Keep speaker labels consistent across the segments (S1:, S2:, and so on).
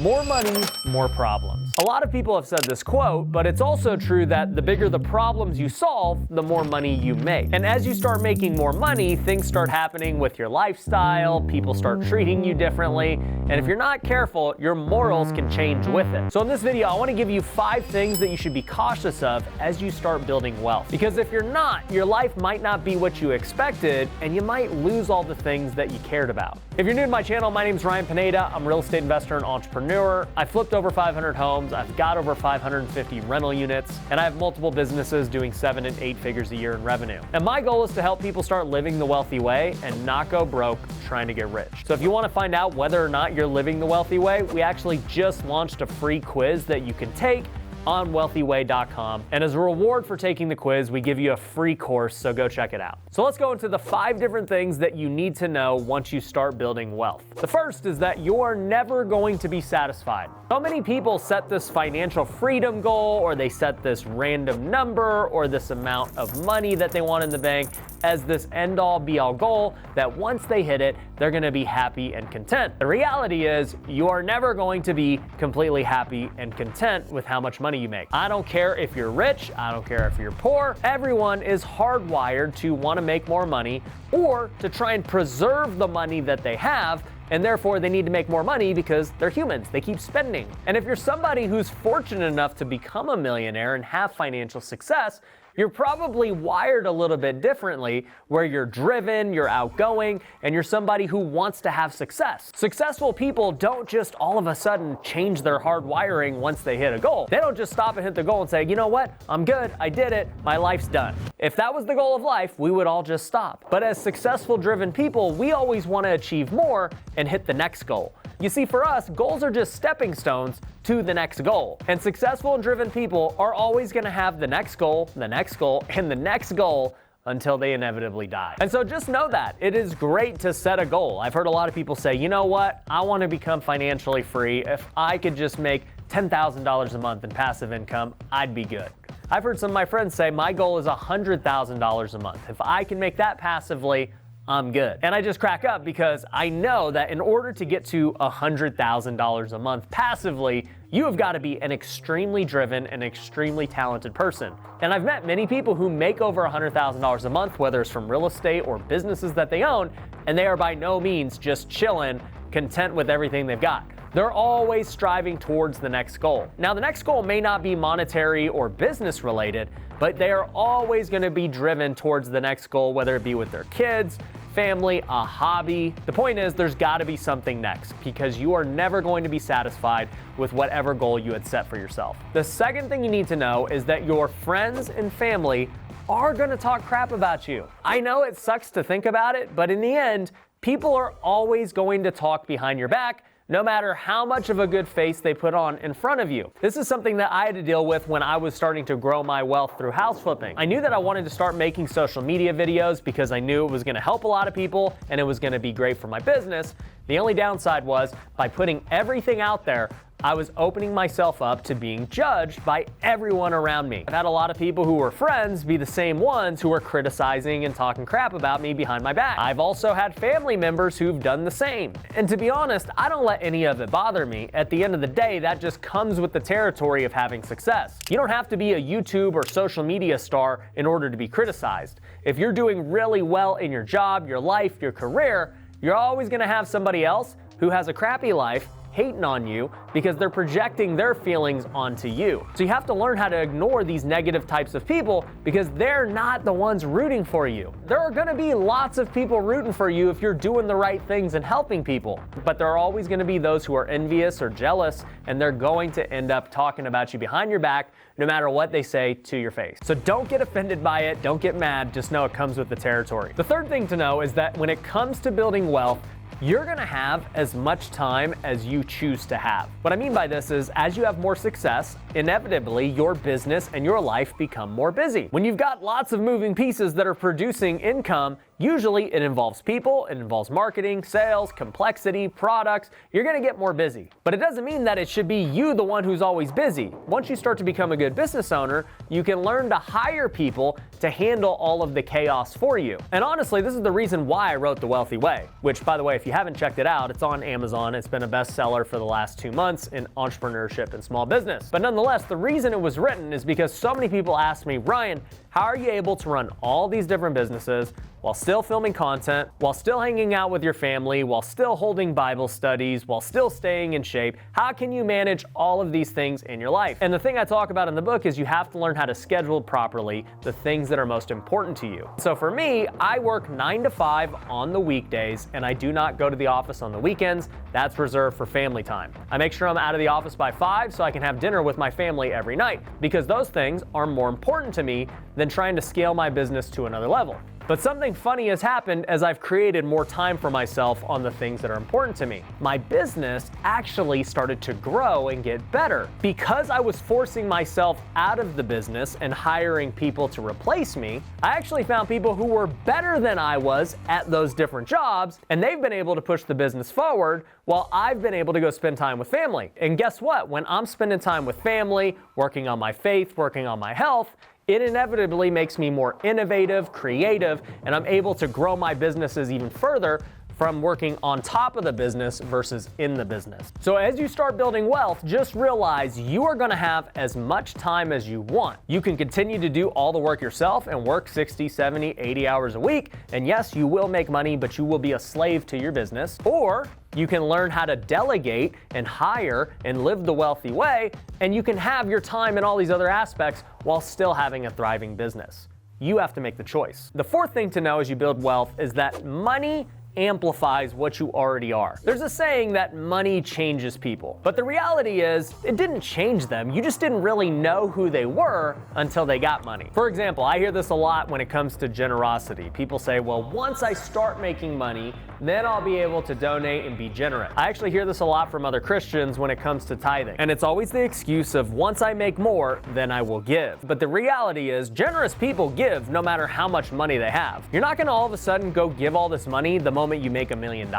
S1: more money, more problems. A lot of people have said this quote, but it's also true that the bigger the problems you solve, the more money you make. And as you start making more money, things start happening with your lifestyle, people start treating you differently, and if you're not careful, your morals can change with it. So in this video, I want to give you 5 things that you should be cautious of as you start building wealth. Because if you're not, your life might not be what you expected, and you might lose all the things that you cared about. If you're new to my channel, my name is Ryan Pineda. I'm a real estate investor and entrepreneur. I flipped over 500 homes. I've got over 550 rental units, and I have multiple businesses doing 7 and 8 figures a year in revenue. And my goal is to help people start living the wealthy way and not go broke trying to get rich. So if you want to find out whether or not you're living the wealthy way, we actually just launched a free quiz that you can take on wealthyway.com. And as a reward for taking the quiz, we give you a free course, so go check it out. So let's go into the 5 different things that you need to know once you start building wealth. The first is that you are never going to be satisfied. So many people set this financial freedom goal, or they set this random number or this amount of money that they want in the bank as this end-all be-all goal that once they hit it, they're gonna be happy and content. The reality is you are never going to be completely happy and content with how much money you make. I don't care if you're rich, I don't care if you're poor, everyone is hardwired to want to make more money or to try and preserve the money that they have, and therefore they need to make more money because they're humans, they keep spending. And if you're somebody who's fortunate enough to become a millionaire and have financial success, you're probably wired a little bit differently, where you're driven, you're outgoing, and you're somebody who wants to have success. Successful people don't just all of a sudden change their hard wiring once they hit a goal. They don't just stop and hit the goal and say, you know what, I'm good, I did it, my life's done. If that was the goal of life, we would all just stop. But as successful, driven people, we always want to achieve more and hit the next goal. You see, for us, goals are just stepping stones to the next goal. And successful and driven people are always going to have the next goal, and the next goal until they inevitably die. And so just know that it is great to set a goal. I've heard a lot of people say, you know what, I want to become financially free. If I could just make $10,000 a month in passive income, I'd be good. I've heard some of my friends say, my goal is $100,000 a month. If I can make that passively, I'm good. And I just crack up because I know that in order to get to $100,000 a month passively, you have got to be an extremely driven and extremely talented person. And I've met many people who make over $100,000 a month, whether it's from real estate or businesses that they own, and they are by no means just chilling, content with everything they've got. They're always striving towards the next goal. Now, the next goal may not be monetary or business related, but they are always going to be driven towards the next goal, whether it be with their kids, family, a hobby. The point is, there's got to be something next, because you are never going to be satisfied with whatever goal you had set for yourself. The second thing you need to know is that your friends and family are going to talk crap about you. I know it sucks to think about it, but in the end, people are always going to talk behind your back, no matter how much of a good face they put on in front of you. This is something that I had to deal with when I was starting to grow my wealth through house flipping. I knew that I wanted to start making social media videos because I knew it was gonna help a lot of people and it was gonna be great for my business. The only downside was, by putting everything out there, I was opening myself up to being judged by everyone around me. I've had a lot of people who were friends be the same ones who were criticizing and talking crap about me behind my back. I've also had family members who've done the same. And to be honest, I don't let any of it bother me. At the end of the day, that just comes with the territory of having success. You don't have to be a YouTube or social media star in order to be criticized. If you're doing really well in your job, your life, your career, you're always gonna have somebody else who has a crappy life hating on you because they're projecting their feelings onto you. So you have to learn how to ignore these negative types of people because they're not the ones rooting for you. There are gonna be lots of people rooting for you if you're doing the right things and helping people, but there are always gonna be those who are envious or jealous, and they're going to end up talking about you behind your back no matter what they say to your face. So don't get offended by it, don't get mad, just know it comes with the territory. The third thing to know is that when it comes to building wealth, you're gonna have as much time as you choose to have. What I mean by this is, as you have more success, inevitably your business and your life become more busy. When you've got lots of moving pieces that are producing income, Usually it involves people, it involves marketing, sales, complexity, products. You're gonna get more busy. But it doesn't mean that it should be you the one who's always busy. Once you start to become a good business owner, you can learn to hire people to handle all of the chaos for you. And honestly, this is the reason why I wrote The Wealthy Way, which, by the way, if you haven't checked it out, it's on Amazon. It's been a bestseller for the last 2 months in entrepreneurship and small business. But nonetheless, the reason it was written is because so many people ask me, Ryan, how are you able to run all these different businesses while still filming content, while still hanging out with your family, while still holding Bible studies, while still staying in shape? How can you manage all of these things in your life? And the thing I talk about in the book is you have to learn how to schedule properly the things that are most important to you. So for me, I work 9 to 5 on the weekdays, and I do not go to the office on the weekends. That's reserved for family time. I make sure I'm out of the office by 5 so I can have dinner with my family every night, because those things are more important to me than trying to scale my business to another level. But something funny has happened as I've created more time for myself on the things that are important to me. My business actually started to grow and get better. Because I was forcing myself out of the business and hiring people to replace me, I actually found people who were better than I was at those different jobs, and they've been able to push the business forward while I've been able to go spend time with family. And guess what? When I'm spending time with family, working on my faith, working on my health, it inevitably makes me more innovative, creative, and I'm able to grow my businesses even further from working on top of the business versus in the business. So as you start building wealth, just realize you are gonna have as much time as you want. You can continue to do all the work yourself and work 60, 70, 80 hours a week. And yes, you will make money, but you will be a slave to your business. Or you can learn how to delegate and hire and live the wealthy way, and you can have your time in all these other aspects while still having a thriving business. You have to make the choice. The fourth thing to know as you build wealth is that money amplifies what you already are. There's a saying that money changes people, but the reality is it didn't change them. You just didn't really know who they were until they got money. For example, I hear this a lot when it comes to generosity. People say, well, once I start making money, then I'll be able to donate and be generous. I actually hear this a lot from other Christians when it comes to tithing. And it's always the excuse of once I make more, then I will give. But the reality is generous people give no matter how much money they have. You're not gonna all of a sudden go give all this money the moment you make $1 million.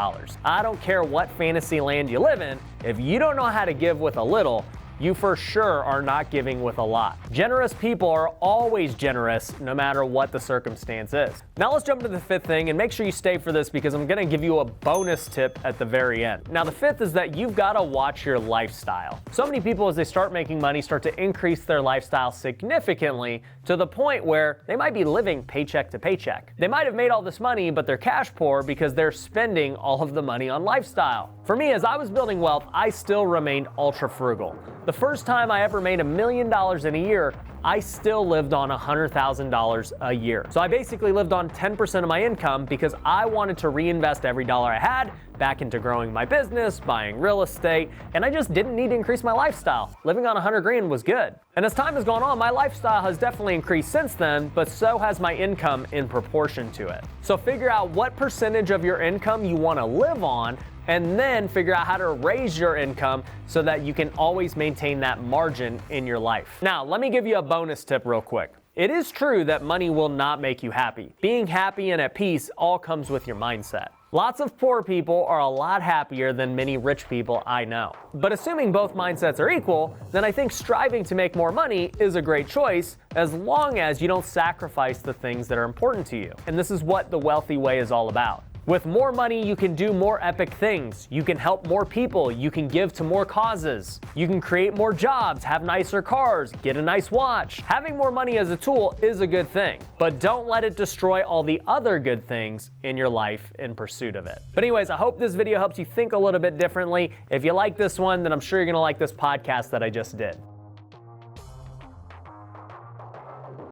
S1: I don't care what fantasy land you live in, if you don't know how to give with a little, you for sure are not giving with a lot. Generous people are always generous no matter what the circumstance is. Now let's jump to the fifth thing, and make sure you stay for this because I'm gonna give you a bonus tip at the very end. Now the fifth is that you've gotta watch your lifestyle. So many people as they start making money start to increase their lifestyle significantly to the point where they might be living paycheck to paycheck. They might have made all this money, but they're cash poor because they're spending all of the money on lifestyle. For me, as I was building wealth, I still remained ultra frugal. The first time I ever made $1 million in a year, I still lived on $100,000 a year. So I basically lived on 10% of my income because I wanted to reinvest every dollar I had back into growing my business, buying real estate, and I just didn't need to increase my lifestyle. Living on 100 grand was good. And as time has gone on, my lifestyle has definitely increased since then, but so has my income in proportion to it. So figure out what percentage of your income you want to live on, and then figure out how to raise your income so that you can always maintain that margin in your life. Now, let me give you a bonus tip real quick. It is true that money will not make you happy. Being happy and at peace all comes with your mindset. Lots of poor people are a lot happier than many rich people I know. But assuming both mindsets are equal, then I think striving to make more money is a great choice as long as you don't sacrifice the things that are important to you. And this is what the wealthy way is all about. With more money, you can do more epic things. You can help more people. You can give to more causes. You can create more jobs, have nicer cars, get a nice watch. Having more money as a tool is a good thing, but don't let it destroy all the other good things in your life in pursuit of it. But anyways, I hope this video helps you think a little bit differently. If you like this one, then I'm sure you're gonna like this podcast that I just did.